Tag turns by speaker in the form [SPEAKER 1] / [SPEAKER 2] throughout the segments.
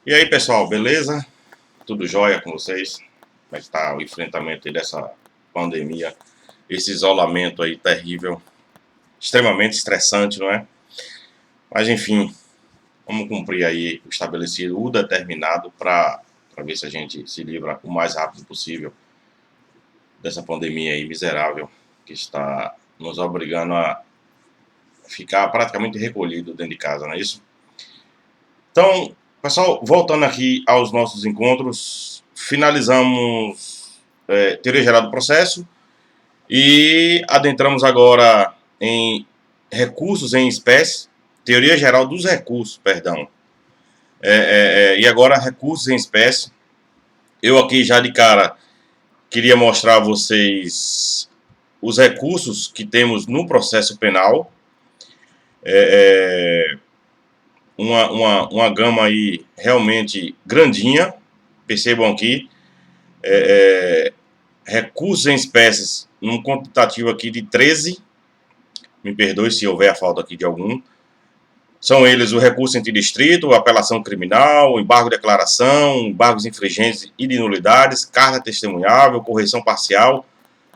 [SPEAKER 1] E aí, pessoal, beleza? Tudo jóia com vocês? Como é que tá o enfrentamento aí dessa pandemia? Esse isolamento aí terrível, extremamente estressante, não é? Mas enfim, vamos cumprir aí o estabelecido, o determinado para ver se a gente se livra o mais rápido possível dessa pandemia aí miserável que está nos obrigando a ficar praticamente recolhido dentro de casa, não é isso? Então, pessoal, voltando aqui aos nossos encontros, finalizamos teoria geral do processo e adentramos agora em recursos em espécie, teoria geral dos recursos, perdão. E agora recursos em espécie. Eu aqui já de cara queria mostrar a vocês os recursos que temos no processo penal. Uma gama aí realmente grandinha. Percebam aqui, recursos em espécies, num quantitativo aqui de 13, me perdoe se houver a falta aqui de algum. São eles o recurso em sentido estrito, apelação criminal, embargo de declaração, embargos infringentes e de nulidades, carta testemunhável, correção parcial,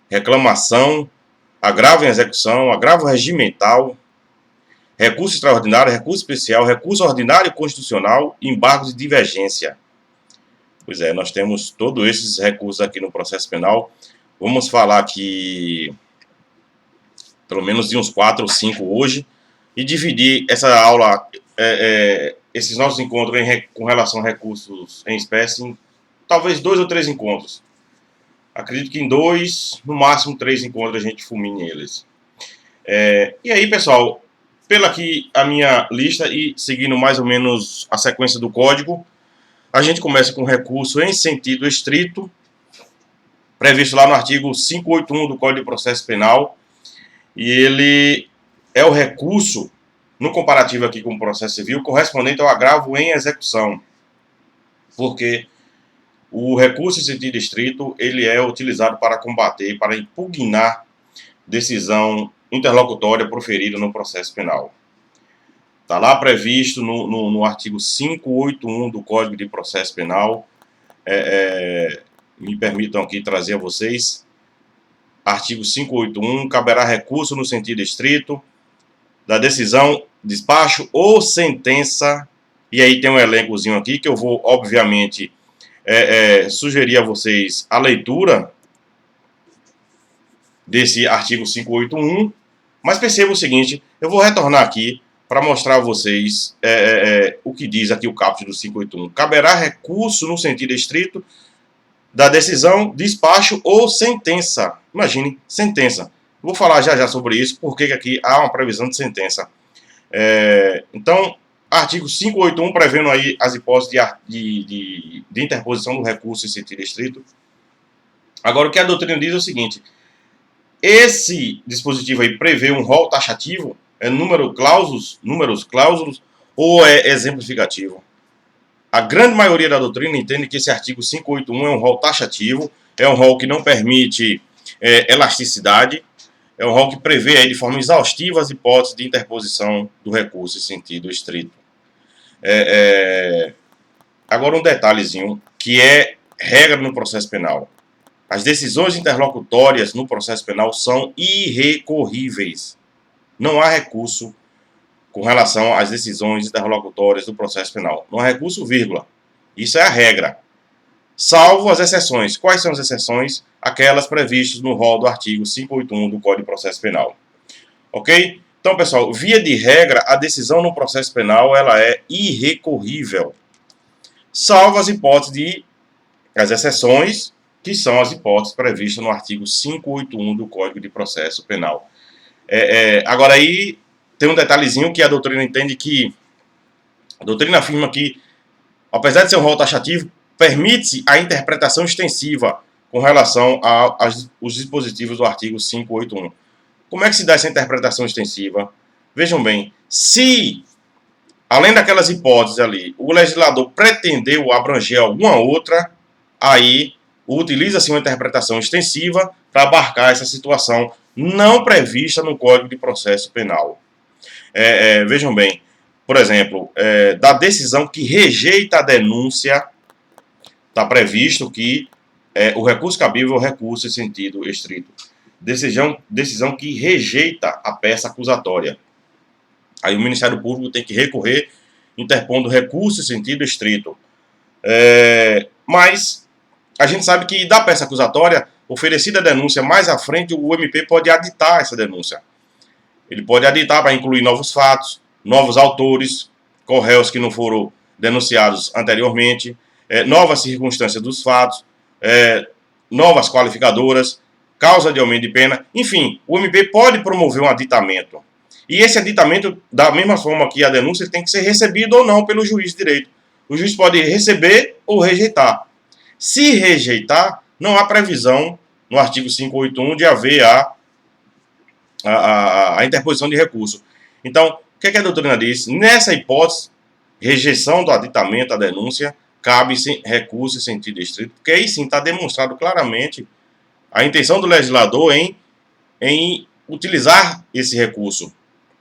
[SPEAKER 1] reclamação, agravo em execução, agravo regimental, recurso extraordinário, recurso especial, recurso ordinário e constitucional, embargos de divergência. Pois é, nós temos todos esses recursos aqui no processo penal. Vamos falar aqui pelo menos de uns 4 ou 5 hoje e dividir essa aula, esses nossos encontros com relação a recursos em espécie, em talvez 2 ou 3 encontros. Acredito que em 2, no máximo 3 encontros a gente fulmine eles. E aí, pessoal, pela aqui a minha lista e seguindo mais ou menos a sequência do código, a gente começa com recurso em sentido estrito, previsto lá no artigo 581 do Código de Processo Penal, e ele é o recurso, no comparativo aqui com o processo civil, correspondente ao agravo em execução, porque o recurso em sentido estrito ele é utilizado para combater, para impugnar decisão interlocutória proferida no processo penal. Está lá previsto no artigo 581 do Código de Processo Penal. Me permitam aqui trazer a vocês. Artigo 581, caberá recurso no sentido estrito da decisão, despacho ou sentença. E aí tem um elencozinho aqui que eu vou, obviamente, sugerir a vocês a leitura desse artigo 581. Mas perceba o seguinte, eu vou retornar aqui para mostrar a vocês o que diz aqui o caput do 581. Caberá recurso no sentido estrito da decisão, despacho ou sentença. Imagine, sentença. Vou falar já sobre isso, porque aqui há uma previsão de sentença. Então, artigo 581, prevendo aí as hipóteses de interposição do recurso em sentido estrito. Agora, o que a doutrina diz é o seguinte: esse dispositivo aí prevê um rol taxativo, números clausos, ou é exemplificativo? A grande maioria da doutrina entende que esse artigo 581 é um rol taxativo, é um rol que não permite elasticidade, é um rol que prevê aí, de forma exaustiva as hipóteses de interposição do recurso em sentido estrito. Agora um detalhezinho, que é regra no processo penal. As decisões interlocutórias no processo penal são irrecorríveis. Não há recurso com relação às decisões interlocutórias do processo penal. Não há recurso, vírgula. Isso é a regra. Salvo as exceções. Quais são as exceções? Aquelas previstas no rol do artigo 581 do Código de Processo Penal. Ok? Então, pessoal, via de regra, a decisão no processo penal ela é irrecorrível. Salvo as hipóteses as exceções, que são as hipóteses previstas no artigo 581 do Código de Processo Penal. Agora aí tem um detalhezinho que a doutrina entende que a doutrina afirma que, apesar de ser um rol taxativo, permite-se a interpretação extensiva com relação aos dispositivos do artigo 581. Como é que se dá essa interpretação extensiva? Vejam bem, se, além daquelas hipóteses ali, o legislador pretendeu abranger alguma outra, aí utiliza-se uma interpretação extensiva para abarcar essa situação não prevista no Código de Processo Penal. Vejam bem, por exemplo, da decisão que rejeita a denúncia, está previsto que o recurso cabível é o recurso em sentido estrito. Decisão que rejeita a peça acusatória. Aí o Ministério Público tem que recorrer, interpondo recurso em sentido estrito. Mas a gente sabe que da peça acusatória, oferecida a denúncia mais à frente, o MP pode aditar essa denúncia. Ele pode aditar para incluir novos fatos, novos autores, réus que não foram denunciados anteriormente, novas circunstâncias dos fatos, novas qualificadoras, causa de aumento de pena. Enfim, o MP pode promover um aditamento. E esse aditamento, da mesma forma que a denúncia, tem que ser recebido ou não pelo juiz de direito. O juiz pode receber ou rejeitar. Se rejeitar, não há previsão no artigo 581 de haver a interposição de recurso. Então, o que a doutrina diz? Nessa hipótese, rejeição do aditamento à denúncia, cabe-se recurso em sentido estrito, porque aí sim está demonstrado claramente a intenção do legislador em utilizar esse recurso,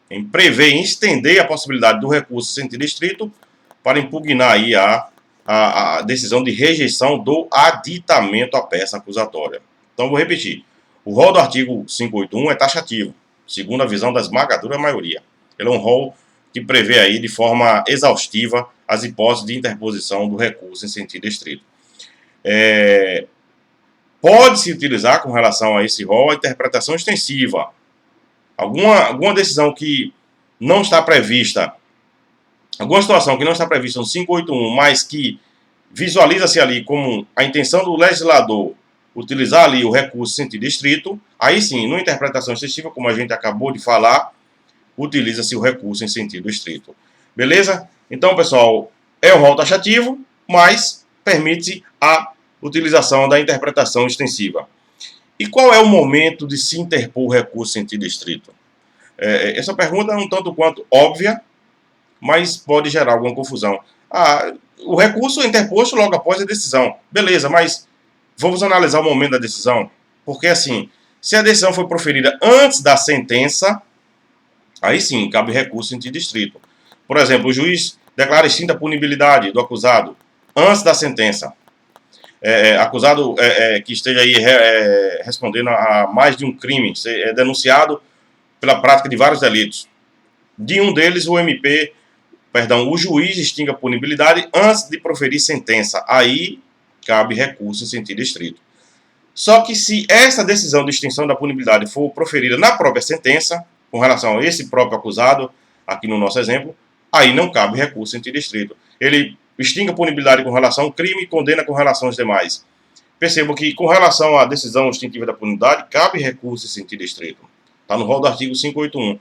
[SPEAKER 1] em prever, em estender a possibilidade do recurso em sentido estrito para impugnar aí a decisão de rejeição do aditamento à peça acusatória. Então, vou repetir. O rol do artigo 581 é taxativo, segundo a visão da esmagadora maioria. Ele é um rol que prevê aí de forma exaustiva as hipóteses de interposição do recurso em sentido estrito. Pode-se utilizar com relação a esse rol a interpretação extensiva. Alguma decisão que não está prevista, alguma situação que não está prevista no 581, mas que visualiza-se ali como a intenção do legislador utilizar ali o recurso em sentido estrito, aí sim, numa interpretação extensiva, como a gente acabou de falar, utiliza-se o recurso em sentido estrito. Beleza? Então, pessoal, é um rol taxativo, mas permite a utilização da interpretação extensiva. E qual é o momento de se interpor o recurso em sentido estrito? Essa pergunta é um tanto quanto óbvia, mas pode gerar alguma confusão. O recurso é interposto logo após a decisão. Beleza, mas vamos analisar o momento da decisão. Porque, assim, se a decisão foi proferida antes da sentença, aí sim, cabe recurso em sentido estrito. Por exemplo, o juiz declara extinta a punibilidade do acusado antes da sentença. Acusado que esteja aí respondendo a mais de um crime, é denunciado pela prática de vários delitos. De um deles, o juiz extinga a punibilidade antes de proferir sentença. Aí cabe recurso em sentido estrito. Só que se essa decisão de extinção da punibilidade for proferida na própria sentença, com relação a esse próprio acusado, aqui no nosso exemplo, aí não cabe recurso em sentido estrito. Ele extingue a punibilidade com relação ao crime e condena com relação aos demais. Percebam que, com relação à decisão extintiva da punibilidade, cabe recurso em sentido estrito. Está no rol do artigo 581.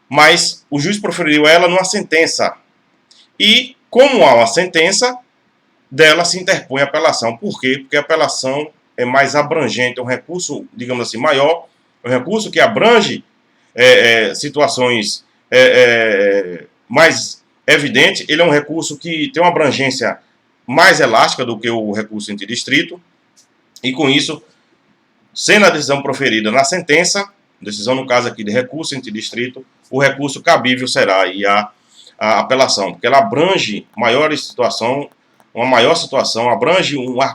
[SPEAKER 1] Mas o juiz proferiu ela numa sentença. E, como há uma sentença, dela se interpõe a apelação. Por quê? Porque a apelação é mais abrangente, é um recurso, digamos assim, maior, é um recurso que abrange situações mais evidentes. Ele é um recurso que tem uma abrangência mais elástica do que o recurso em sentido estrito, e com isso, sendo a decisão proferida na sentença, decisão no caso aqui de recurso em sentido estrito, o recurso cabível será aí a apelação, porque ela abrange uma maior situação,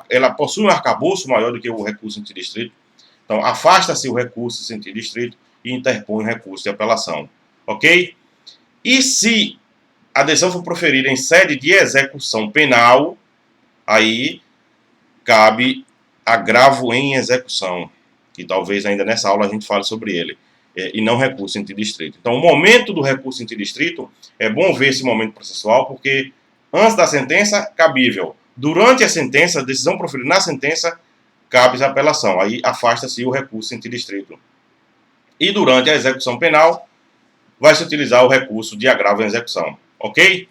[SPEAKER 1] ela possui um arcabouço maior do que o recurso em sentido estrito. Então, afasta-se o recurso em sentido estrito e interpõe o recurso de apelação. Ok? E se a decisão for proferida em sede de execução penal, aí cabe agravo em execução, que talvez ainda nessa aula a gente fale sobre ele, e não recurso em sentido estrito. Então, o momento do recurso em sentido estrito, é bom ver esse momento processual, porque antes da sentença, cabível. Durante a sentença, a decisão proferida na sentença, cabe a apelação. Aí afasta-se o recurso em sentido estrito. E durante a execução penal, vai se utilizar o recurso de agravo em execução. Ok?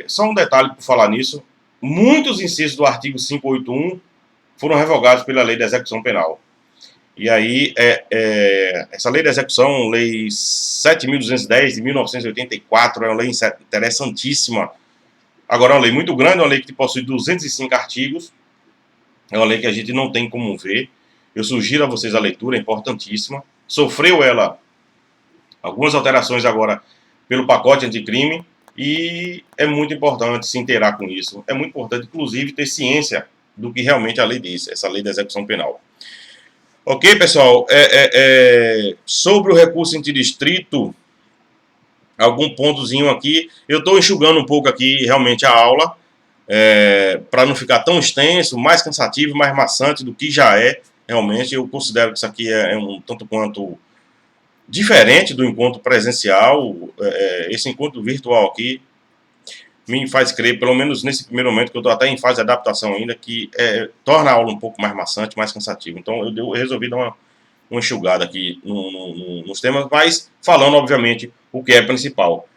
[SPEAKER 1] Só um detalhe por falar nisso. Muitos incisos do artigo 581 foram revogados pela Lei da Execução Penal. E aí, essa Lei da Execução, Lei 7.210 de 1984, é uma lei interessantíssima. Agora, é uma lei muito grande, é uma lei que possui 205 artigos. É uma lei que a gente não tem como ver. Eu sugiro a vocês a leitura, é importantíssima. Sofreu ela algumas alterações agora pelo pacote anticrime, e é muito importante se inteirar com isso. É muito importante, inclusive, ter ciência do que realmente a lei diz, essa lei da execução penal. Ok, pessoal? Sobre o recurso antidistrito, algum pontozinho aqui. Eu estou enxugando um pouco aqui realmente a aula, para não ficar tão extenso, mais cansativo, mais maçante do que já é. Realmente, eu considero que isso aqui é um tanto quanto diferente do encontro presencial. Esse encontro virtual aqui me faz crer, pelo menos nesse primeiro momento, que eu estou até em fase de adaptação ainda, que torna a aula um pouco mais maçante, mais cansativa. Então, eu resolvi dar uma enxugada aqui nos temas, mas falando, obviamente, o que é principal.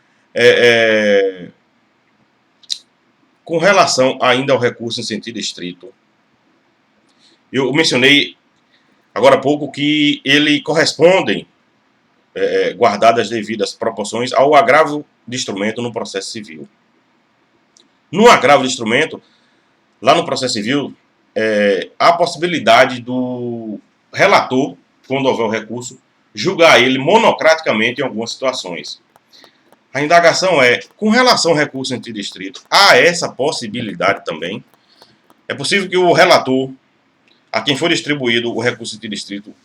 [SPEAKER 1] Com relação ainda ao recurso em sentido estrito, eu mencionei agora há pouco que ele corresponde, guardadas as devidas proporções, ao agravo de instrumento no processo civil. No agravo de instrumento, lá no processo civil, há a possibilidade do relator, quando houver o recurso, julgar ele monocraticamente em algumas situações. A indagação com relação ao recurso antidistrito, há essa possibilidade também. É possível que o relator, a quem for distribuído o recurso antidistrito,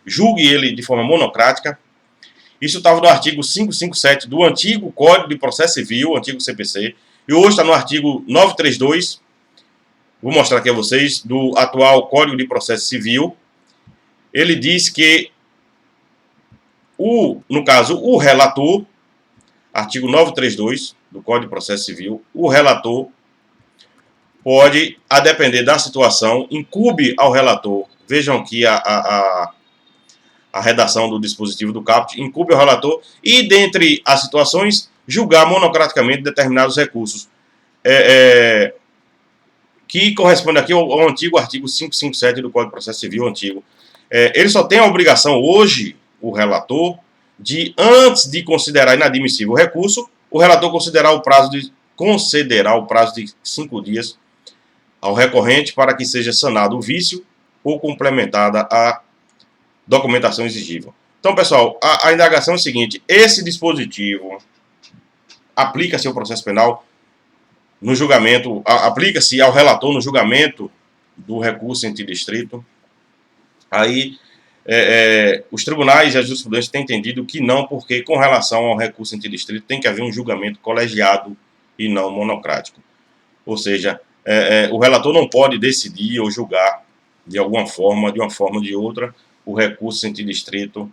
[SPEAKER 1] julgue ele de forma monocrática. Isso estava no artigo 557 do antigo Código de Processo Civil, antigo CPC, e hoje está no artigo 932, vou mostrar aqui a vocês, do atual Código de Processo Civil. Ele diz que, no caso, o relator, artigo 932 do Código de Processo Civil, o relator pode, a depender da situação, incumbe ao relator, vejam aqui a redação do dispositivo do caput, incumbe ao relator, e dentre as situações, julgar monocraticamente determinados recursos, que corresponde aqui ao antigo artigo 557 do Código de Processo Civil antigo. Ele só tem a obrigação hoje, o relator, de, antes de considerar inadmissível o recurso, o relator concederá o prazo de 5 dias ao recorrente para que seja sanado o vício ou complementada a documentação exigível. Então, pessoal, a indagação é a seguinte: esse dispositivo aplica-se ao processo penal no julgamento, aplica-se ao relator no julgamento do recurso antidistrito. Aí, os tribunais e as jurisprudências têm entendido que não, porque com relação ao recurso antidistrito tem que haver um julgamento colegiado e não monocrático. Ou seja, o relator não pode decidir ou julgar de alguma forma, de uma forma ou de outra, o recurso antidistrito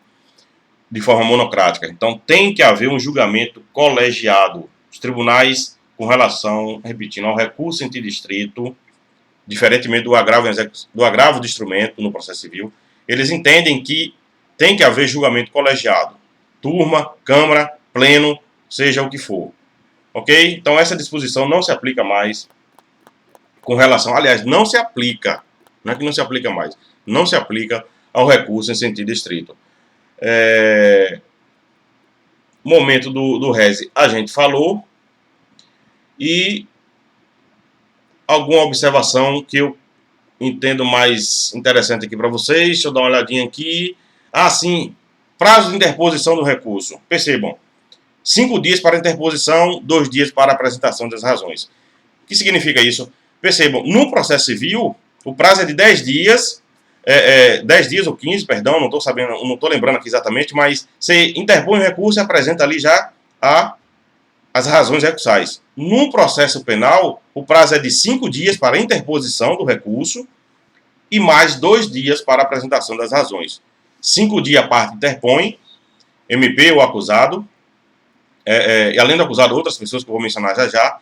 [SPEAKER 1] de forma monocrática. Então tem que haver um julgamento colegiado. Os tribunais, com relação, repetindo, ao recurso antidistrito, diferentemente do agravo de instrumento no processo civil, eles entendem que tem que haver julgamento colegiado. Turma, Câmara, Pleno, seja o que for. Ok? Então essa disposição não se aplica mais com relação... Aliás, não se aplica. Não é que não se aplica mais. Não se aplica ao recurso em sentido estrito. Momento do rese a gente falou. E alguma observação que eu entendo mais interessante aqui para vocês. Deixa eu dar uma olhadinha aqui. Sim. Prazo de interposição do recurso. Percebam. 5 dias para interposição, 2 dias para apresentação das razões. O que significa isso? Percebam, no processo civil, o prazo é de 10 dias, 10 dias ou 15, perdão, não estou sabendo, não estou lembrando aqui exatamente, mas você interpõe o recurso e apresenta ali já as razões recursais. No processo penal, o prazo é de 5 dias para interposição do recurso e mais 2 dias para apresentação das razões. 5 dias a parte interpõe, MP ou acusado, e além do acusado, outras pessoas que eu vou mencionar já já,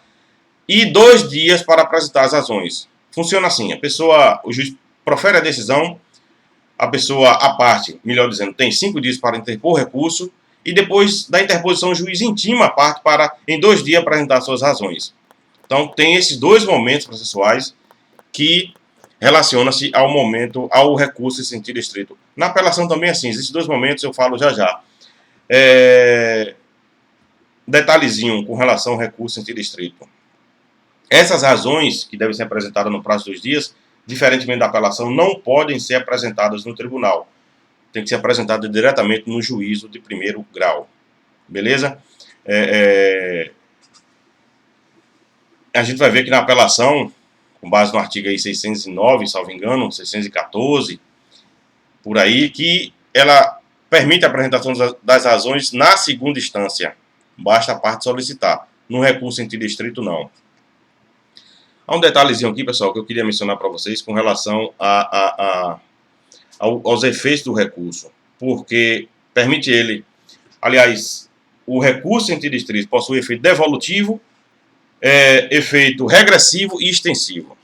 [SPEAKER 1] e 2 dias para apresentar as razões. Funciona assim: o juiz profere a decisão, a pessoa, a parte, melhor dizendo, tem 5 dias para interpor o recurso, e depois da interposição o juiz intima a parte para, em 2 dias, apresentar suas razões. Então, tem esses 2 momentos processuais que relacionam-se ao recurso em sentido estrito. Na apelação também é assim, existem 2 momentos, eu falo já já. Detalhezinho com relação ao recurso em sentido estrito. Essas razões, que devem ser apresentadas no prazo de 2 dias, diferentemente da apelação, não podem ser apresentadas no tribunal. Tem que ser apresentada diretamente no juízo de primeiro grau. Beleza? A gente vai ver que na apelação, com base no artigo aí 609, salvo engano, 614, por aí, que ela permite a apresentação das razões na segunda instância. Basta a parte solicitar. No recurso em sentido estrito, não. Há um detalhezinho aqui, pessoal, que eu queria mencionar para vocês com relação aos efeitos do recurso. Porque permite ele... Aliás, o recurso em sentido estrito possui efeito devolutivo, efeito regressivo e extensivo.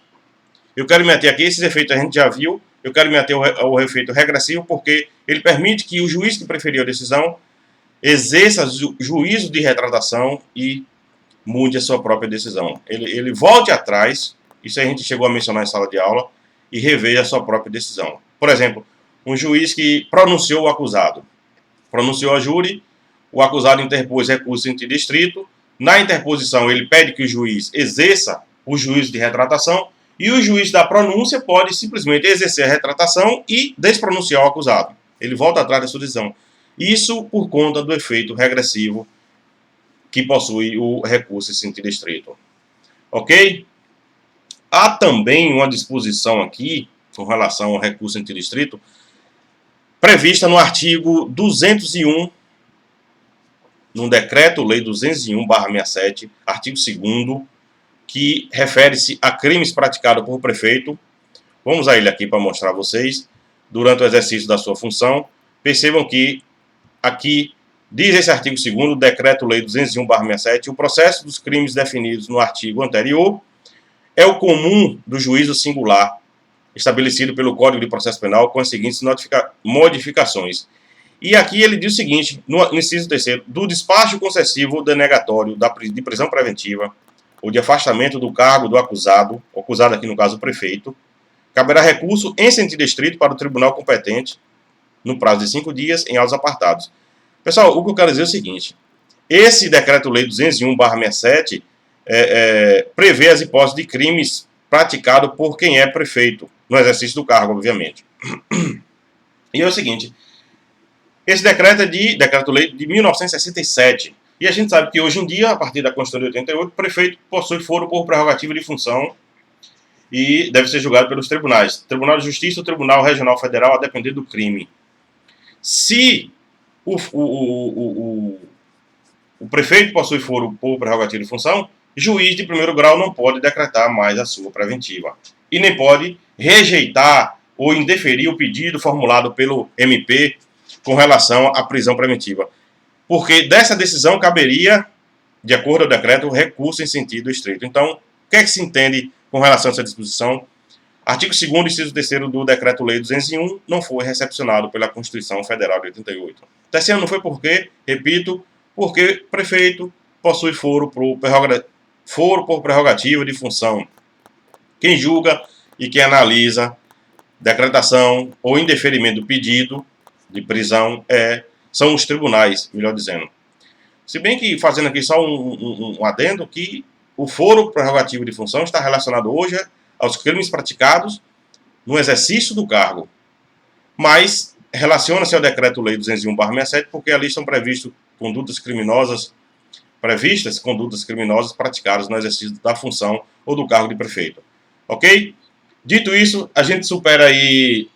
[SPEAKER 1] Eu quero me ater aqui, esses efeitos a gente já viu. Eu quero me ater ao efeito regressivo porque ele permite que o juiz que preferiu a decisão exerça juízo de retratação e mude a sua própria decisão. Ele volte atrás, isso a gente chegou a mencionar em sala de aula, e reveja a sua própria decisão. Por exemplo, um juiz que pronunciou o acusado. Pronunciou a júri, o acusado interpôs recurso em sentido estrito. Na interposição, ele pede que o juiz exerça o juízo de retratação, e o juiz da pronúncia pode simplesmente exercer a retratação e despronunciar o acusado. Ele volta atrás da sua decisão. Isso por conta do efeito regressivo que possui o recurso em sentido estrito. Ok? Há também uma disposição aqui, com relação ao recurso em sentido estrito, prevista no artigo 201, no Decreto-Lei 201/67, artigo 2º, que refere-se a crimes praticados por prefeito. Vamos a ele aqui para mostrar a vocês, durante o exercício da sua função. Percebam que aqui diz esse artigo 2º, Decreto-Lei 201/67, o processo dos crimes definidos no artigo anterior é o comum do juízo singular, estabelecido pelo Código de Processo Penal, com as seguintes modificações. E aqui ele diz o seguinte, no inciso 3º, do despacho concessivo denegatório de prisão preventiva ou de afastamento do cargo do acusado aqui no caso o prefeito, caberá recurso em sentido estrito para o tribunal competente, no prazo de 5 dias, em autos apartados. Pessoal, o que eu quero dizer é o seguinte, esse Decreto-Lei 201/67 prevê as hipóteses de crimes praticados por quem é prefeito, no exercício do cargo, obviamente. E é o seguinte, esse decreto é Decreto-Lei de 1967, e a gente sabe que hoje em dia, a partir da Constituição de 88, o prefeito possui foro por prerrogativa de função e deve ser julgado pelos tribunais. Tribunal de Justiça ou Tribunal Regional Federal, a depender do crime. Se o prefeito possui foro por prerrogativa de função, juiz de primeiro grau não pode decretar mais a sua preventiva. E nem pode rejeitar ou indeferir o pedido formulado pelo MP com relação à prisão preventiva. Porque dessa decisão caberia, de acordo ao decreto, recurso em sentido estrito. Então, o que é que se entende com relação a essa disposição? Artigo 2º, inciso 3º do Decreto-Lei 201 não foi recepcionado pela Constituição Federal de 88. Terceiro, não foi porque, repito, porque prefeito possui foro por prerrogativa de função. Quem julga e quem analisa decretação ou indeferimento do pedido de prisão são os tribunais, melhor dizendo. Se bem que, fazendo aqui só um adendo, que o foro prerrogativo de função está relacionado hoje aos crimes praticados no exercício do cargo. Mas relaciona-se ao Decreto-Lei 201/67 porque ali estão previstas condutas criminosas praticadas no exercício da função ou do cargo de prefeito. Ok? Dito isso, a gente supera aí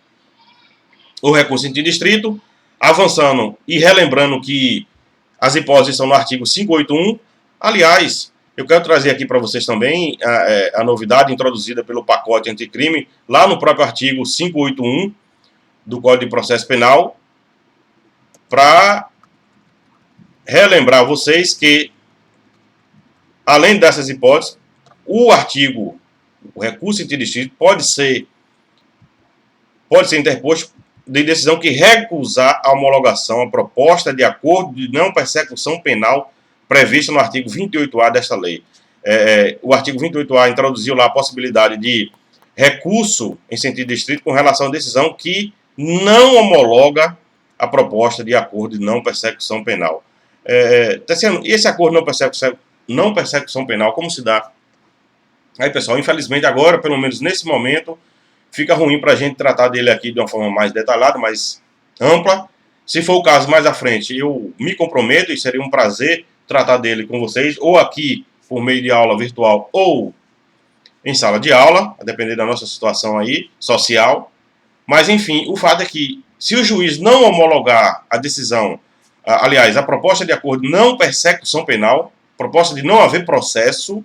[SPEAKER 1] o recurso em sentido estrito, avançando e relembrando que as hipóteses estão no artigo 581. Aliás, eu quero trazer aqui para vocês também a novidade introduzida pelo pacote anticrime, lá no próprio artigo 581 do Código de Processo Penal, para relembrar vocês que, além dessas hipóteses, o recurso em sentido estrito pode ser interposto de decisão que recusar a homologação a proposta de acordo de não persecução penal prevista no artigo 28A desta lei. O artigo 28A introduziu lá a possibilidade de recurso em sentido estrito com relação à decisão que não homologa a proposta de acordo de não persecução penal. E esse acordo de não persecução penal, como se dá? Aí, pessoal, infelizmente agora, pelo menos nesse momento, fica ruim para a gente tratar dele aqui de uma forma mais detalhada, mais ampla. Se for o caso mais à frente, eu me comprometo e seria um prazer tratar dele com vocês, ou aqui por meio de aula virtual, ou em sala de aula, a depender da nossa situação aí, social. Mas, enfim, o fato é que, se o juiz não homologar a decisão, aliás, a proposta de acordo não persecução penal, proposta de não haver processo,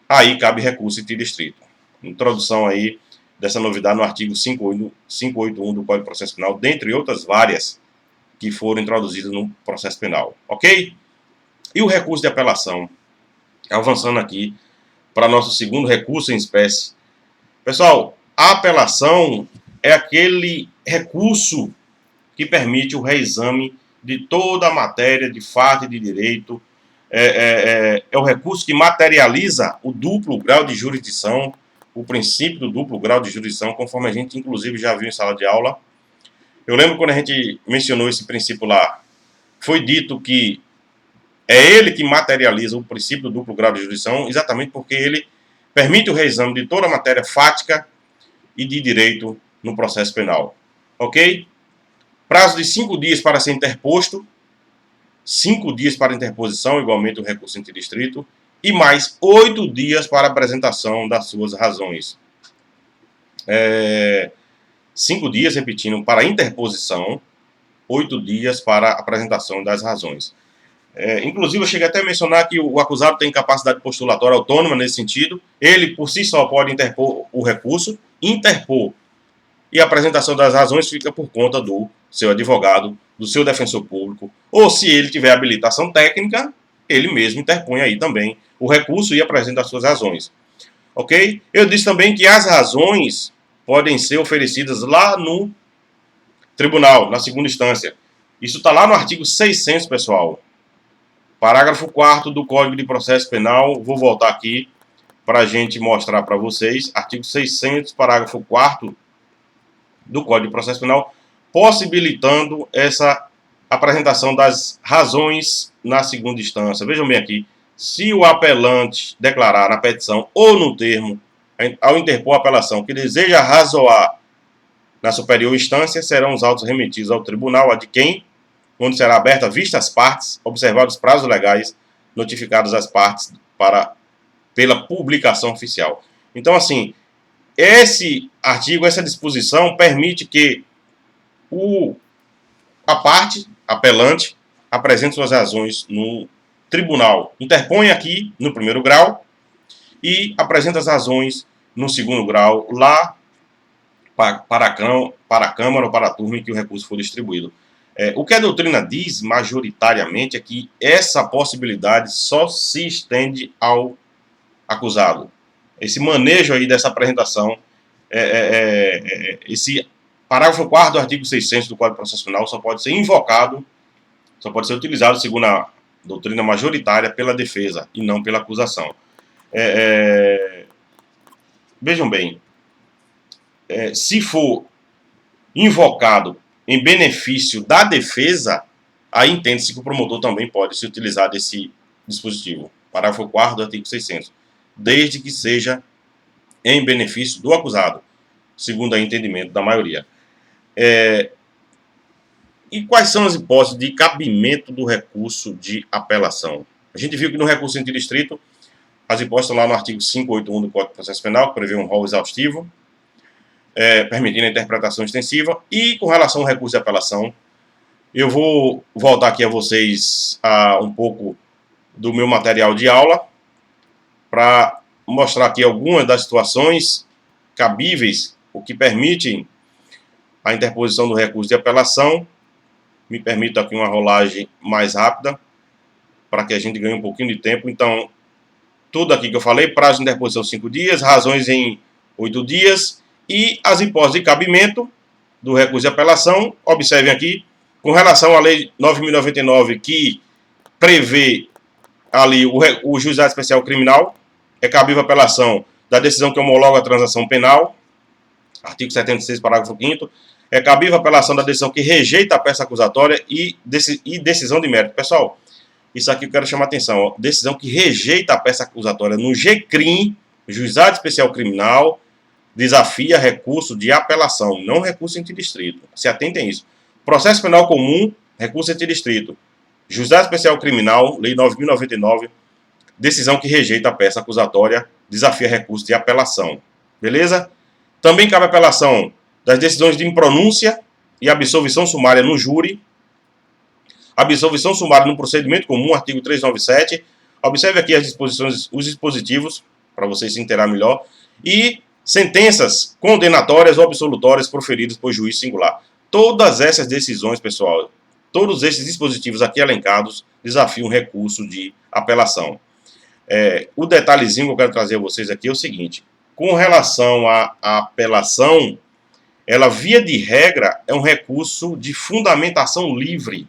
[SPEAKER 1] aí cabe recurso interdistrito. Introdução aí dessa novidade no artigo 581 do Código de Processo Penal, dentre outras várias que foram introduzidas no processo penal, ok? E o recurso de apelação, avançando aqui para nosso segundo recurso em espécie. Pessoal, a apelação é aquele recurso que permite o reexame de toda a matéria de fato e de direito. É o recurso que materializa o duplo grau de jurisdição, o princípio do duplo grau de jurisdição, conforme a gente inclusive já viu em sala de aula. Eu lembro quando a gente mencionou esse princípio lá, foi dito que é ele que materializa o princípio do duplo grau de jurisdição, exatamente porque ele permite o reexame de toda a matéria fática e de direito no processo penal. Ok? Prazo de 5 dias para ser interposto, 5 dias para interposição, igualmente o recurso interdistrito, e mais 8 dias para apresentação das suas razões. 5 dias, repetindo, para interposição, 8 dias para apresentação das razões. Inclusive, eu cheguei até a mencionar que o acusado tem capacidade postulatória autônoma nesse sentido. Ele, por si só, pode interpor o recurso, interpor. E a apresentação das razões fica por conta do seu advogado, do seu defensor público. Ou, se ele tiver habilitação técnica, ele mesmo interpõe aí também o recurso e apresenta as suas razões. Ok? Eu disse também que as razões podem ser oferecidas lá no tribunal, na segunda instância. Isso está lá no artigo 600, pessoal. Parágrafo 4º do Código de Processo Penal, vou voltar aqui para a gente mostrar para vocês, artigo 600, parágrafo 4º do Código de Processo Penal, possibilitando essa apresentação das razões na segunda instância. Vejam bem aqui, se o apelante declarar na petição ou no termo, ao interpor a apelação, que deseja razoar na superior instância, serão os autos remetidos ao tribunal, a de quem, onde será aberta vista às partes, observados os prazos legais, notificadas as partes pela publicação oficial. Então, assim, esse artigo, essa disposição, permite que a parte apelante apresente suas razões no tribunal. Interpõe aqui no primeiro grau e apresenta as razões no segundo grau, lá para a Câmara ou para a turma em que o recurso for distribuído. O que a doutrina diz, majoritariamente, é que essa possibilidade só se estende ao acusado. Esse manejo aí dessa apresentação, esse parágrafo 4º do artigo 600 do Código de Processo Penal só pode ser invocado, só pode ser utilizado, segundo a doutrina majoritária, pela defesa e não pela acusação. Vejam bem, se for invocado em benefício da defesa, aí entende-se que o promotor também pode se utilizar desse dispositivo. Parágrafo 4º do artigo 600. Desde que seja em benefício do acusado, segundo o entendimento da maioria. E quais são as hipóteses de cabimento do recurso de apelação? A gente viu que no recurso interdistrito, as hipóteses estão lá no artigo 581 do Código de Processo Penal, que prevê um rol exaustivo, permitindo a interpretação extensiva. E com relação ao recurso de apelação, eu vou voltar aqui a vocês um pouco do meu material de aula, para mostrar aqui algumas das situações cabíveis, o que permitem a interposição do recurso de apelação. Me permito aqui uma rolagem mais rápida, para que a gente ganhe um pouquinho de tempo. Então, tudo aqui que eu falei, prazo de interposição 5 dias, razões em 8 dias, e as hipóteses de cabimento do recurso de apelação. Observem aqui, com relação à Lei 9.099, que prevê ali o Juizado Especial Criminal, é cabível a apelação da decisão que homologa a transação penal, artigo 76, parágrafo 5º, é cabível a apelação da decisão que rejeita a peça acusatória e decisão de mérito. Pessoal, isso aqui eu quero chamar a atenção, ó, decisão que rejeita a peça acusatória no GCRIM, Juizado Especial Criminal, desafia recurso de apelação, não recurso interdistrito. Se atentem a isso. Processo penal comum, recurso interdistrito. Juizado Especial Criminal, Lei 9.099, decisão que rejeita a peça acusatória, desafia recurso de apelação. Beleza? Também cabe apelação das decisões de impronúncia e absolvição sumária no júri, absolvição sumária no procedimento comum, artigo 397. Observe aqui as disposições, os dispositivos, para vocês se inteirar melhor, e sentenças condenatórias ou absolutórias proferidas por juiz singular. Todas essas decisões, pessoal, todos esses dispositivos aqui elencados desafiam recurso de apelação. O detalhezinho que eu quero trazer a vocês aqui é o seguinte: com relação à apelação, ela, via de regra, é um recurso de fundamentação livre,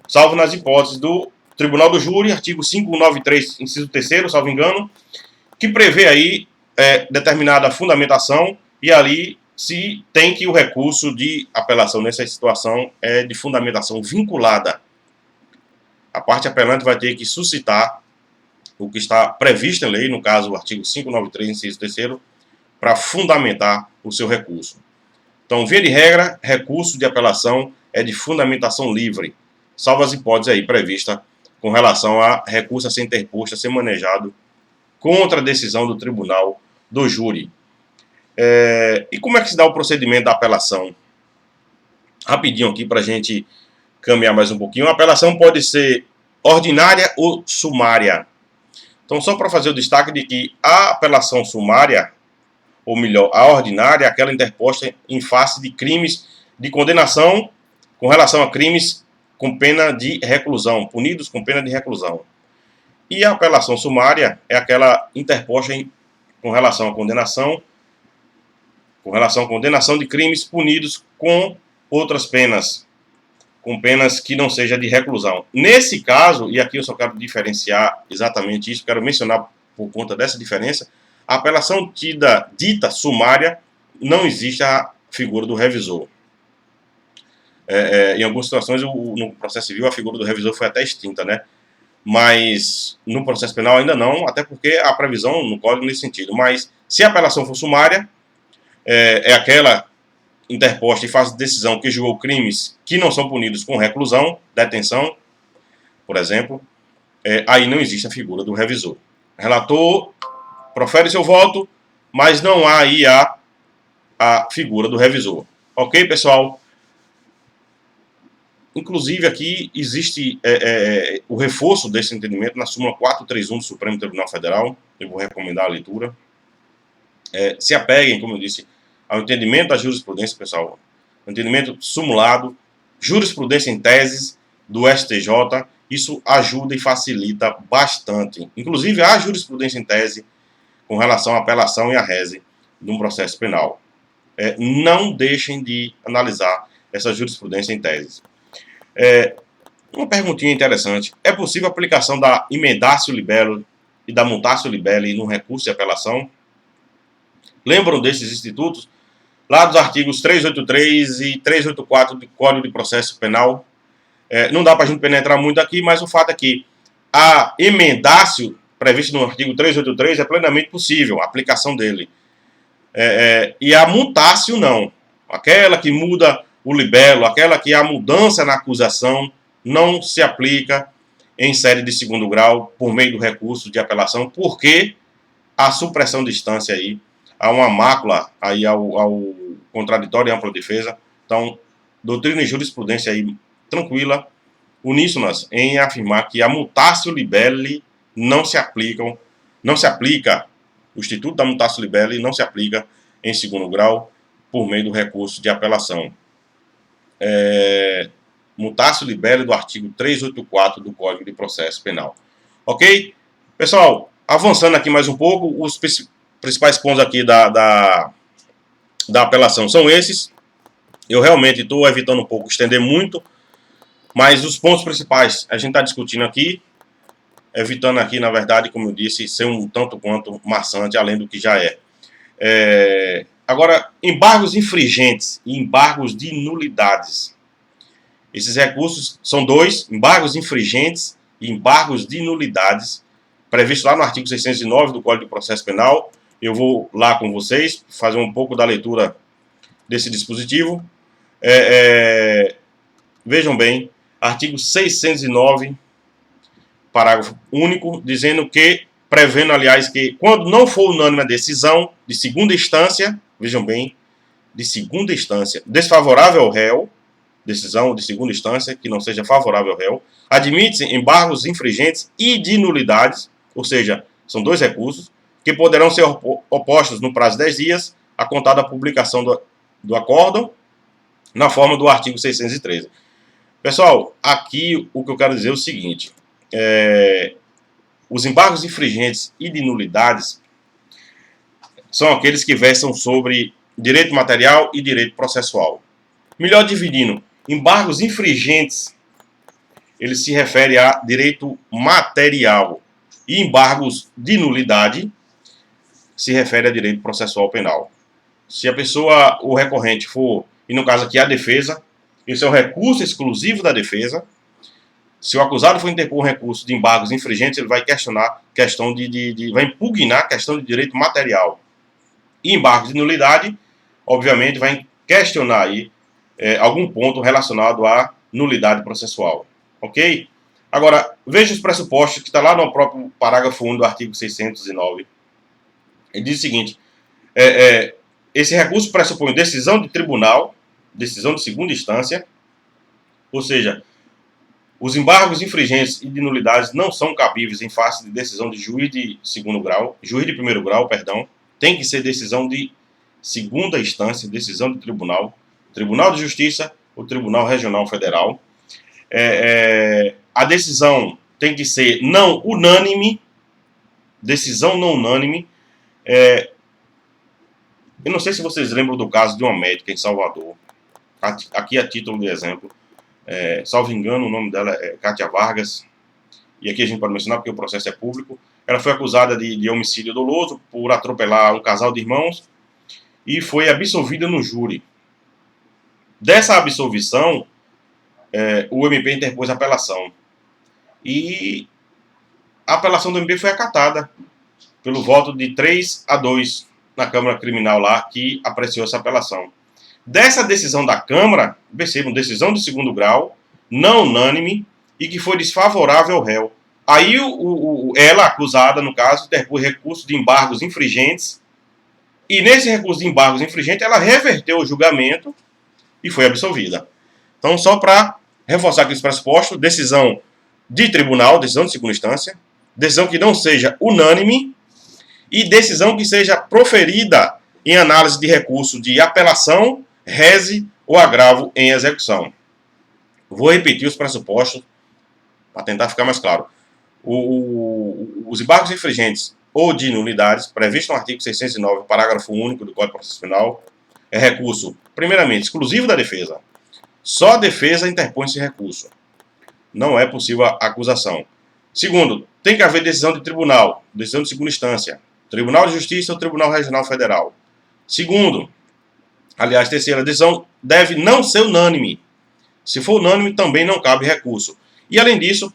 [SPEAKER 1] salvo nas hipóteses do Tribunal do Júri, artigo 593, inciso 3º, salvo engano, que prevê aí determinada fundamentação, e ali se tem que o recurso de apelação nessa situação é de fundamentação vinculada. A parte apelante vai ter que suscitar o que está previsto em lei, no caso o artigo 593, inciso 3º, para fundamentar o seu recurso. Então, via de regra, recurso de apelação é de fundamentação livre, salvo as hipóteses aí previstas com relação a recurso a ser interposto, a ser manejado contra a decisão do tribunal do júri. E como é que se dá o procedimento da apelação? Rapidinho aqui para a gente caminhar mais um pouquinho. A apelação pode ser ordinária ou sumária. Então, só para fazer o destaque de que a apelação sumária, ou melhor, a ordinária, é aquela interposta em face de crimes de condenação com relação a crimes com pena de reclusão, punidos com pena de reclusão. E a apelação sumária é aquela interposta com relação à condenação, de crimes punidos com outras penas, com penas que não seja de reclusão. Nesse caso, e aqui eu só quero diferenciar exatamente isso, quero mencionar por conta dessa diferença, a apelação dita sumária, não existe a figura do revisor. Em algumas situações, no processo civil, a figura do revisor foi até extinta, né? Mas no processo penal ainda não, até porque há previsão no código nesse sentido. Mas se a apelação for sumária, é aquela interposta em face de decisão que julgou crimes que não são punidos com reclusão, detenção, por exemplo, aí não existe a figura do revisor. O relator profere seu voto, mas não há aí a figura do revisor. Ok, pessoal? Inclusive, aqui existe o reforço desse entendimento na súmula 431 do Supremo Tribunal Federal. Eu vou recomendar a leitura. Se apeguem, como eu disse, ao entendimento da jurisprudência, pessoal. Entendimento sumulado, jurisprudência em teses do STJ. Isso ajuda e facilita bastante. Inclusive, há jurisprudência em tese com relação à apelação e à rese de um processo penal. Não deixem de analisar essa jurisprudência em teses. Uma perguntinha interessante: é possível a aplicação da emendatio libelli e da mutatio libelli no recurso de apelação? Lembram desses institutos? Lá dos artigos 383 e 384 do Código de Processo Penal. Não dá para a gente penetrar muito aqui, mas o fato é que a emendatio prevista no artigo 383 é plenamente possível, a aplicação dele. E a mutatio não. Aquela que muda o libelo, aquela que há mudança na acusação, não se aplica em sede de segundo grau por meio do recurso de apelação, porque a supressão de instância aí, há uma mácula aí ao contraditório e ampla defesa. Então, doutrina e jurisprudência aí tranquila, uníssonas em afirmar que a mutatio libelli não se aplica, o instituto da mutatio libelli não se aplica em segundo grau por meio do recurso de apelação. Mutatio libelli do artigo 384 do Código de Processo Penal. Ok? Pessoal, avançando aqui mais um pouco, os principais pontos aqui da apelação são esses. Eu realmente estou evitando um pouco estender muito, mas os pontos principais a gente está discutindo aqui, evitando aqui, na verdade, como eu disse, ser um tanto quanto maçante, além do que já é. Agora, embargos infringentes e embargos de nulidades. Esses recursos são dois: embargos infringentes e embargos de nulidades, previsto lá no artigo 609 do Código de Processo Penal. Eu vou lá com vocês fazer um pouco da leitura desse dispositivo. Vejam bem, artigo 609, parágrafo único, dizendo que, prevendo, aliás, que quando não for unânime a decisão de segunda instância, vejam bem, de segunda instância, desfavorável ao réu, decisão de segunda instância que não seja favorável ao réu, admite-se embargos infringentes e de nulidades, ou seja, são dois recursos, que poderão ser opostos no prazo de 10 dias, a contar da publicação do acórdão, na forma do artigo 613. Pessoal, aqui o que eu quero dizer é o seguinte, os embargos infringentes e de nulidades são aqueles que versam sobre direito material e direito processual. Melhor dividindo, embargos infringentes, ele se refere a direito material, e embargos de nulidade se refere a direito processual penal. Se a pessoa, o recorrente for, e no caso aqui a defesa, esse é o recurso exclusivo da defesa. Se o acusado for interpor um recurso de embargos infringentes, ele vai questionar questão vai impugnar a questão de direito material. E embargos de nulidade, obviamente, vai questionar aí algum ponto relacionado à nulidade processual. Ok? Agora, veja os pressupostos que está lá no próprio parágrafo 1 do artigo 609. Ele diz o seguinte, esse recurso pressupõe decisão de tribunal, decisão de segunda instância, ou seja, os embargos infringentes e de nulidades não são cabíveis em face de decisão de juiz de segundo grau, juiz de primeiro grau, perdão, tem que ser decisão de segunda instância, decisão de tribunal, Tribunal de Justiça ou Tribunal Regional Federal. A decisão tem que ser não unânime, decisão não unânime. Eu não sei se vocês lembram do caso de uma médica em Salvador, aqui a título de exemplo, salvo engano o nome dela é Cátia Vargas, e aqui a gente pode mencionar porque o processo é público. Ela foi acusada de homicídio doloso por atropelar um casal de irmãos e foi absolvida no júri. Dessa absolvição, o MP interpôs apelação. E a apelação do MP foi acatada pelo voto de 3-2 na Câmara Criminal lá, que apreciou essa apelação. Dessa decisão da Câmara, percebam, decisão de segundo grau, não unânime, e que foi desfavorável ao réu. Aí ela, acusada, no caso, interpôs recurso de embargos infringentes, e nesse recurso de embargos infringentes, ela reverteu o julgamento e foi absolvida. Então, só para reforçar aqui os pressupostos, decisão de tribunal, decisão de segunda instância, decisão que não seja unânime e decisão que seja proferida em análise de recurso de apelação, rese ou agravo em execução. Vou repetir os pressupostos para tentar ficar mais claro. Os embargos infringentes ou de nulidades, previsto no artigo 609, parágrafo único do Código de Processo Penal, é recurso, primeiramente, exclusivo da defesa. Só a defesa interpõe esse recurso. Não é possível a acusação. Segundo, tem que haver decisão de tribunal, decisão de segunda instância, Tribunal de Justiça ou Tribunal Regional Federal. Segundo, aliás, terceira, a decisão deve não ser unânime. Se for unânime, também não cabe recurso. E, além disso,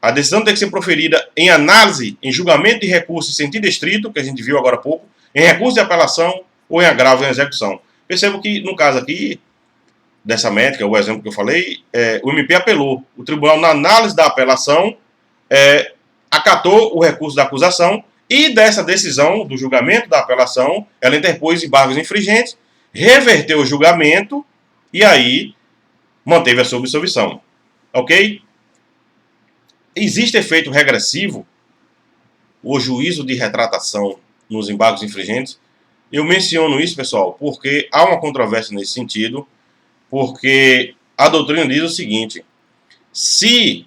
[SPEAKER 1] a decisão tem que ser proferida em análise, em julgamento de recurso em sentido estrito, que a gente viu agora há pouco, em recurso de apelação ou em agravo em execução. Percebo que, no caso aqui, dessa métrica, o exemplo que eu falei, o MP apelou. O tribunal, na análise da apelação, acatou o recurso da acusação e dessa decisão, do julgamento da apelação, ela interpôs embargos infringentes, reverteu o julgamento e aí manteve a sua absolvição. Ok? Existe efeito regressivo, o juízo de retratação nos embargos infringentes. Eu menciono isso, pessoal, porque há uma controvérsia nesse sentido, porque a doutrina diz o seguinte: se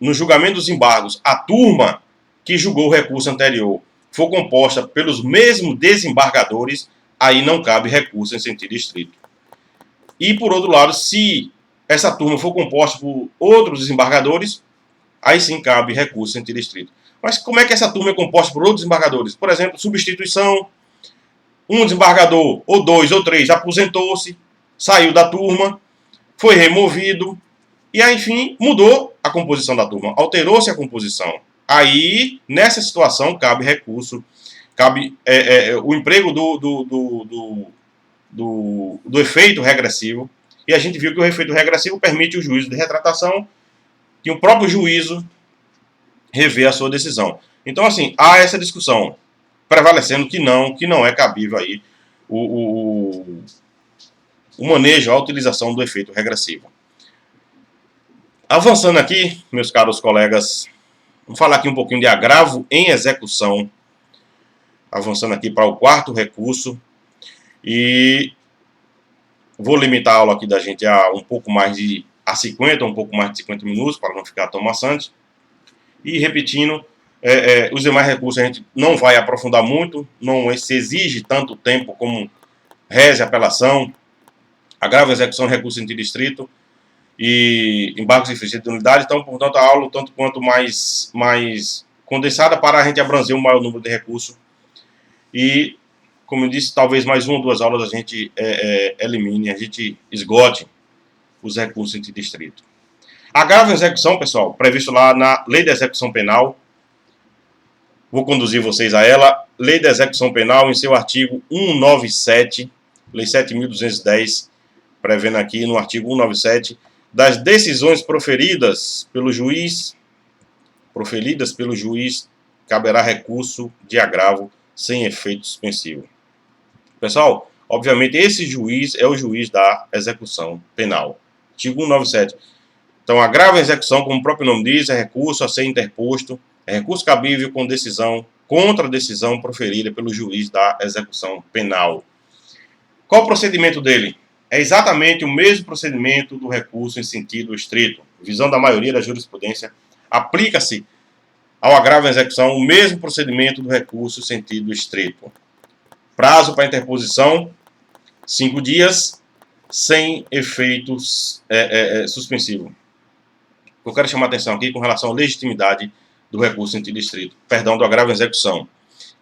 [SPEAKER 1] no julgamento dos embargos a turma que julgou o recurso anterior for composta pelos mesmos desembargadores, aí não cabe recurso em sentido estrito. E, por outro lado, se essa turma for composta por outros desembargadores, aí sim cabe recurso em sentido estrito. Mas como é que essa turma é composta por outros desembargadores? Por exemplo, substituição, um desembargador, ou dois, ou três, aposentou-se, saiu da turma, foi removido, e aí, enfim, mudou a composição da turma, alterou-se a composição. Aí, nessa situação, cabe recurso, cabe o emprego do efeito regressivo, e a gente viu que o efeito regressivo permite o juízo de retratação e o próprio juízo rever a sua decisão. Então, assim, há essa discussão prevalecendo que não é cabível aí o manejo, a utilização do efeito regressivo. Avançando aqui, meus caros colegas, vamos falar aqui um pouquinho de agravo em execução. Avançando aqui para o quarto recurso. E vou limitar a aula aqui da gente a um pouco mais de 50 minutos, para não ficar tão maçante. E repetindo, os demais recursos a gente não vai aprofundar muito, não se exige tanto tempo como reze, apelação, agravo, execução, recurso em distrito e embargos e fecheio de unidade. Então, portanto, a aula tanto quanto mais condensada para a gente abranger um maior número de recursos. E, como eu disse, talvez mais 1 ou 2 aulas a gente elimine, a gente esgote os recursos em distrito. Agravo em execução, pessoal, previsto lá na Lei da Execução Penal. Vou conduzir vocês a ela. Lei da Execução Penal, em seu artigo 197, Lei 7.210, prevendo aqui no artigo 197, das decisões proferidas pelo juiz, caberá recurso de agravo sem efeito suspensivo. Pessoal, obviamente esse juiz é o juiz da execução penal. Artigo 197. Então, agravo em execução, como o próprio nome diz, é recurso a ser interposto, é recurso cabível com decisão contra a decisão proferida pelo juiz da execução penal. Qual o procedimento dele? É exatamente o mesmo procedimento do recurso em sentido estrito. Visão da maioria da jurisprudência, aplica-se ao agravo em execução o mesmo procedimento do recurso em sentido estrito. Prazo para interposição, 5 dias, sem efeito suspensivo. Eu quero chamar a atenção aqui com relação à legitimidade do recurso em sentido estrito. Perdão, do agravo em execução.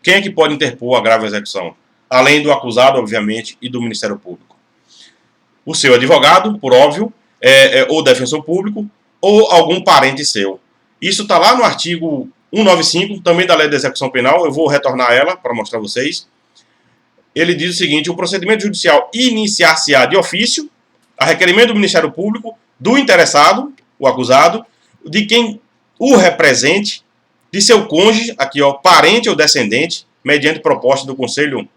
[SPEAKER 1] Quem é que pode interpor o agravo em execução? Além do acusado, obviamente, e do Ministério Público. O seu advogado, por óbvio, ou defensor público, ou algum parente seu. Isso está lá no artigo 195, também da Lei da Execução Penal. Eu vou retornar a ela para mostrar a vocês. Ele diz o seguinte: o procedimento judicial iniciar-se-á de ofício, a requerimento do Ministério Público, do interessado, o acusado, de quem o represente, de seu cônjuge, aqui ó, parente ou descendente, mediante proposta do Conselho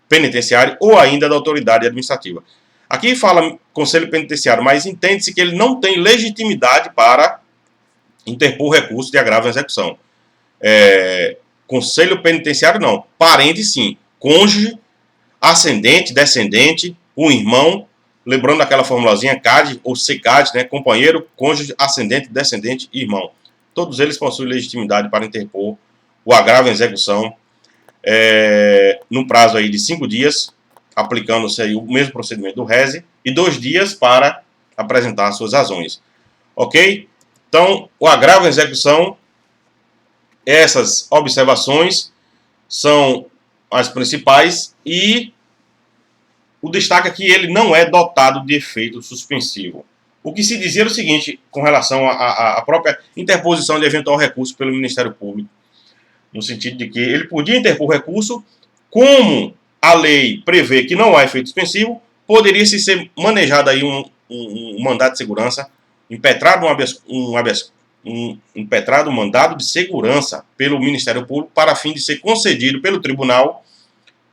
[SPEAKER 1] Penitenciário ou ainda da autoridade administrativa. Aqui fala Conselho Penitenciário, mas entende-se que ele não tem legitimidade para interpor recurso de agravo em execução. Conselho Penitenciário não, parente sim, cônjuge, ascendente, descendente, um irmão, lembrando aquela formulazinha CAD ou CCAD, né? Companheiro, cônjuge, ascendente, descendente e irmão. Todos eles possuem legitimidade para interpor o agravo em execução no prazo aí de 5 dias, aplicando-se aí o mesmo procedimento do reze, e 2 dias para apresentar suas razões. Ok? Então, o agravo em execução, essas observações são as principais, e o destaque é que ele não é dotado de efeito suspensivo. O que se dizia era o seguinte, com relação à própria interposição de eventual recurso pelo Ministério Público, no sentido de que ele podia interpor recurso, como a lei prevê que não há efeito suspensivo, poderia se ser manejado aí um mandado de segurança, impetrado um mandado de segurança pelo Ministério Público para fim de ser concedido pelo tribunal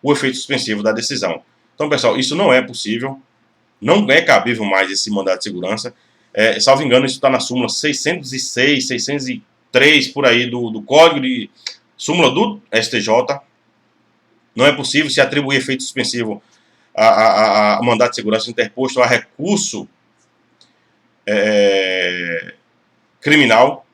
[SPEAKER 1] o efeito suspensivo da decisão. Então, pessoal, isso não é possível, não é cabível mais esse mandado de segurança. Salvo engano, isso está na súmula 606, 603, por aí, do Código de Súmula do STJ. Não é possível se atribuir efeito suspensivo a mandado de segurança interposto a recurso criminal.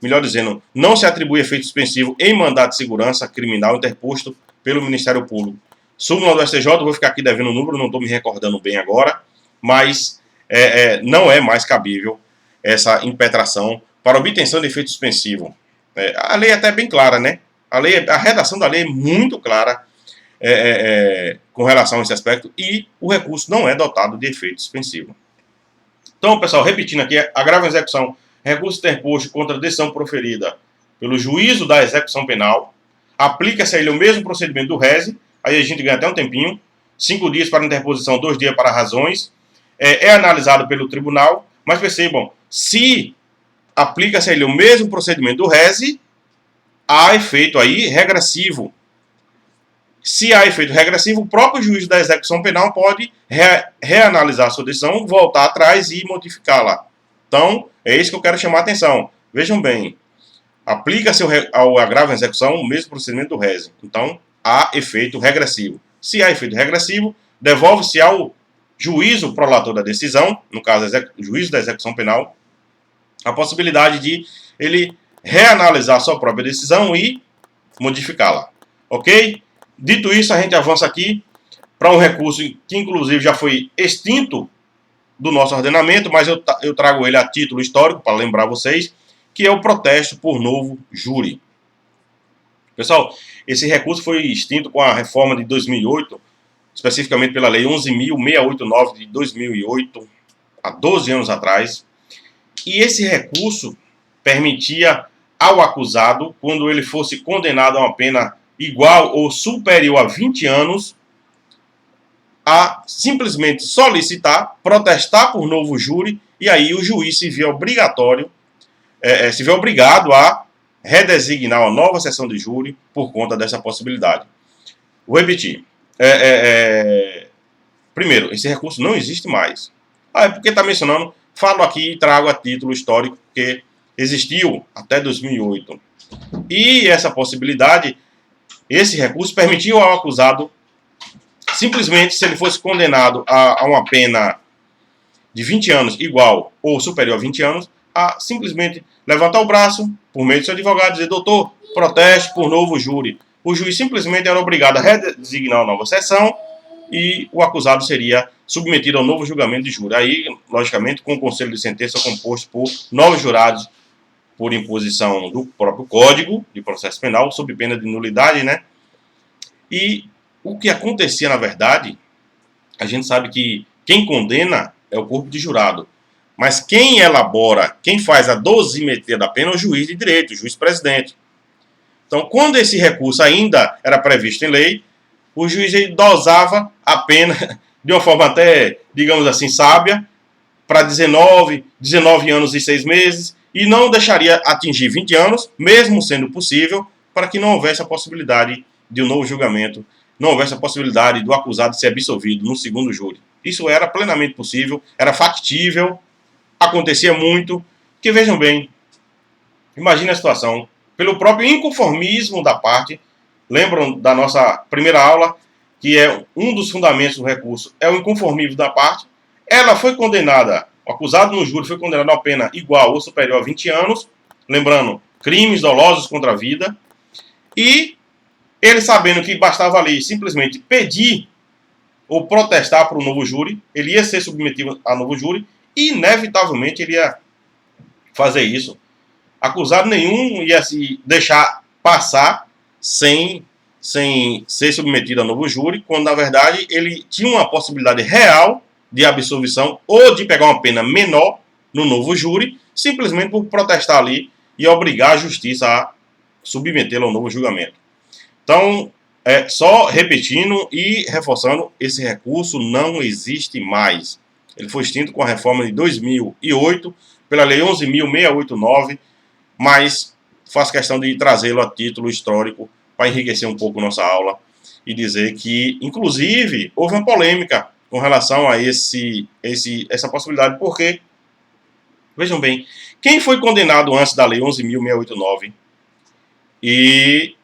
[SPEAKER 1] Melhor dizendo, não se atribui efeito suspensivo em mandado de segurança criminal interposto pelo Ministério Público. Súmula do STJ, vou ficar aqui devendo o número, não estou me recordando bem agora, mas não é mais cabível essa impetração para obtenção de efeito suspensivo. A lei é até bem clara, né? A redação da lei é muito clara com relação a esse aspecto, e o recurso não é dotado de efeito suspensivo. Então, pessoal, repetindo aqui, agravo em execução, recurso interposto contra a decisão proferida pelo juízo da execução penal, aplica-se a ele o mesmo procedimento do reze, aí a gente ganha até um tempinho, 5 dias para interposição, 2 dias para razões, é analisado pelo tribunal, mas percebam, se aplica-se a ele o mesmo procedimento do rese, há efeito aí regressivo. Se há efeito regressivo, o próprio juiz da execução penal pode reanalisar a sua decisão, voltar atrás e modificá-la. Então, é isso que eu quero chamar a atenção. Vejam bem, aplica-se ao agravo em execução o mesmo procedimento do rese. Então, há efeito regressivo. Se há efeito regressivo, devolve-se ao juízo prolator da decisão, no caso, juízo da execução penal, a possibilidade de ele reanalisar a sua própria decisão e modificá-la. Ok? Dito isso, a gente avança aqui para um recurso que, inclusive, já foi extinto do nosso ordenamento, mas eu trago ele a título histórico, para lembrar vocês, que é o protesto por novo júri. Pessoal, esse recurso foi extinto com a reforma de 2008, especificamente pela Lei 11.689 de 2008, há 12 anos atrás. E esse recurso permitia ao acusado, quando ele fosse condenado a uma pena igual ou superior a 20 anos, a simplesmente solicitar, protestar por novo júri, e aí o juiz se vê obrigado a redesignar uma nova sessão de júri por conta dessa possibilidade. Vou repetir. Primeiro, esse recurso não existe mais. É porque está mencionando, falo aqui e trago a título histórico, porque existiu até 2008. E essa possibilidade, esse recurso permitiu ao acusado, simplesmente, se ele fosse condenado a uma pena de 20 anos igual ou superior a 20 anos, a simplesmente levantar o braço, por meio do seu advogado, dizer: doutor, protesto por novo júri. O juiz simplesmente era obrigado a redesignar uma nova sessão e o acusado seria submetido ao novo julgamento de júri. Aí, logicamente, com o conselho de sentença composto por 9 jurados, por imposição do próprio Código de Processo Penal, sob pena de nulidade, né? E o que acontecia, na verdade, a gente sabe que quem condena é o corpo de jurado. Mas quem elabora, quem faz a dosimetria da pena é o juiz de direito, o juiz-presidente. Então, quando esse recurso ainda era previsto em lei, o juiz dosava a pena de uma forma até, digamos assim, sábia, para 19 anos e 6 meses, e não deixaria atingir 20 anos, mesmo sendo possível, para que não houvesse a possibilidade de um novo julgamento, não houvesse a possibilidade do acusado ser absolvido no segundo júri. Isso era plenamente possível, era factível, acontecia muito, que vejam bem, imagine a situação, pelo próprio inconformismo da parte, lembram da nossa primeira aula, que é um dos fundamentos do recurso, é o inconformismo da parte, ela foi condenada, o acusado no júri foi condenado a uma pena igual ou superior a 20 anos, lembrando, crimes dolosos contra a vida, e ele sabendo que bastava ali simplesmente pedir ou protestar para o novo júri, ele ia ser submetido a novo júri, e inevitavelmente ele ia fazer isso. Acusado nenhum ia se deixar passar sem ser submetido a novo júri, quando na verdade ele tinha uma possibilidade real de absolvição ou de pegar uma pena menor no novo júri, simplesmente por protestar ali e obrigar a justiça a submetê-lo ao novo julgamento. Então, só repetindo e reforçando, esse recurso não existe mais. Ele foi extinto com a reforma de 2008, pela Lei 11.689, mas faço questão de trazê-lo a título histórico para enriquecer um pouco nossa aula e dizer que, inclusive, houve uma polêmica com relação a essa possibilidade, porque, vejam bem, quem foi condenado antes da Lei 11.689 e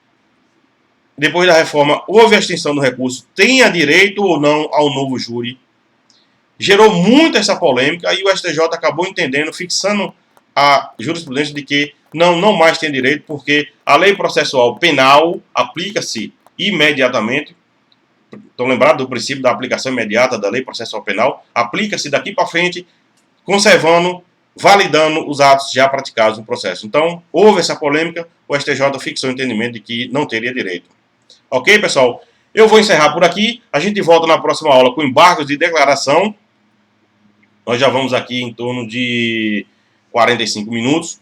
[SPEAKER 1] depois da reforma houve a extinção do recurso, tenha direito ou não ao novo júri, gerou muito essa polêmica e o STJ acabou entendendo, fixando a jurisprudência de que não mais tem direito, porque a lei processual penal aplica-se imediatamente. Estão lembrados do princípio da aplicação imediata da lei processual penal? Aplica-se daqui para frente, conservando, validando os atos já praticados no processo. Então, houve essa polêmica, o STJ fixou o entendimento de que não teria direito. Ok, pessoal? Eu vou encerrar por aqui. A gente volta na próxima aula com embargos de declaração. Nós já vamos aqui em torno de 45 minutos.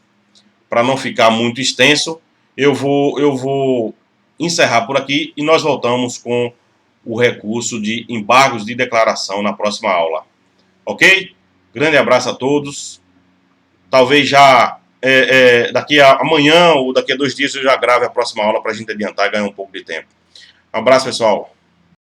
[SPEAKER 1] Para não ficar muito extenso, eu vou encerrar por aqui e nós voltamos com o recurso de embargos de declaração na próxima aula. Ok? Grande abraço a todos. Talvez já daqui a amanhã ou daqui a 2 dias eu já grave a próxima aula para a gente adiantar e ganhar um pouco de tempo. Um abraço, pessoal.